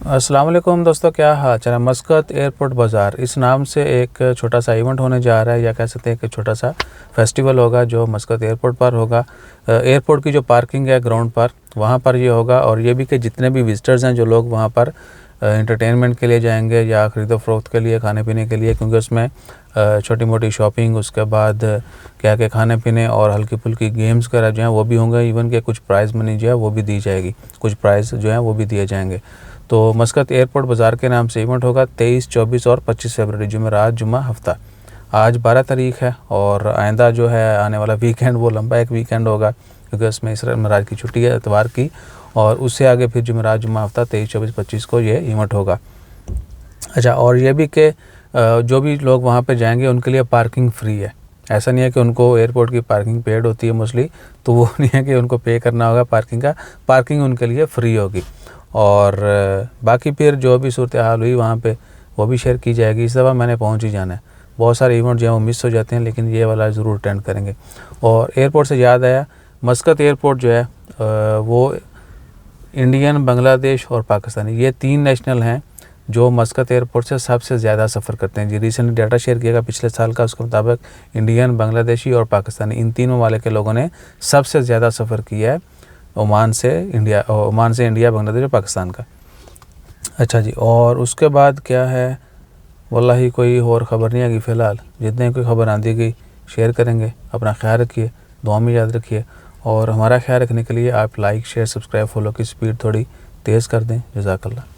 अस्सलाम वालेकुम दोस्तों, क्या हाल चाल है। मस्कत एयरपोर्ट बाज़ार इस नाम से एक छोटा सा इवेंट होने जा रहा है, या कह सकते हैं कि छोटा सा फेस्टिवल होगा जो मस्कत एयरपोर्ट पर होगा। एयरपोर्ट की जो पार्किंग है ग्राउंड पर, वहाँ पर ये होगा। और ये भी कि जितने भी विजिटर्स हैं, जो लोग वहाँ पर एंटरटेनमेंट के लिए जाएंगे या ख़रीदो फ़रोख्त के लिए, खाने पीने के लिए, क्योंकि उसमें छोटी मोटी शॉपिंग, उसके बाद क्या क्या खाने पीने और हल्की फुल्की गेम्स वगैरह जो हैं वो भी होंगे। इवन के कुछ प्राइज़ मनी जो है वो भी दी जाएगी, कुछ प्राइज़ जो है वो भी दिए जाएंगे। तो मस्कत एयरपोर्ट बाज़ार के नाम से इवेंट होगा 23, 24 और 25 फरवरी, जुमेरात जुम्मा हफ्ता। आज 12 तारीख है और आइंदा जो है आने वाला वीकेंड वो लंबा एक वीकेंड होगा, क्योंकि उसमें इसराइल महाराज की छुट्टी है इतवार की। और उससे आगे फिर जुमेरात जुम्मा हफ्ता 23, 24, 25 को ये इवेंट होगा। अच्छा, और ये भी कि जो भी लोग वहाँ पे जाएंगे उनके लिए पार्किंग फ्री है। ऐसा नहीं है कि उनको एयरपोर्ट की पार्किंग पेड होती है मोस्टली, तो वो नहीं है कि उनको पे करना होगा पार्किंग का। पार्किंग उनके लिए फ्री होगी। और बाकी फिर जो भी सूरत हाल हुई वहाँ पे वो भी शेयर की जाएगी। इस दफ़ा मैंने पहुँच ही जाना है। बहुत सारे इवेंट जो हैं वो मिस हो जाते हैं, लेकिन ये वाला ज़रूर अटेंड करेंगे। और एयरपोर्ट से याद आया, मस्कत एयरपोर्ट जो है वो इंडियन, बांग्लादेश और पाकिस्तानी, ये 3 नेशनल हैं जो मस्कत एयरपोर्ट से सबसे ज़्यादा सफ़र करते हैं। जी रिसेंटली डाटा शेयर किया गया पिछले साल का, उसके मुताबिक इंडियन, बांग्लादेशी और पाकिस्तानी, इन तीनों वाले के लोगों ने सबसे ज़्यादा सफ़र किया है ओमान से इंडिया, बांग्लादेश और पाकिस्तान का। अच्छा जी, और उसके बाद क्या है, वल्लाही कोई और ख़बर नहीं आएगी फ़िलहाल। जितने कोई ख़बर आती गई शेयर करेंगे। अपना ख्याल रखिए, दुआ में याद रखिए। और हमारा ख्याल रखने के लिए आप लाइक, शेयर, सब्सक्राइब, फॉलो की स्पीड थोड़ी तेज़ कर दें। जज़ाकल्लाह।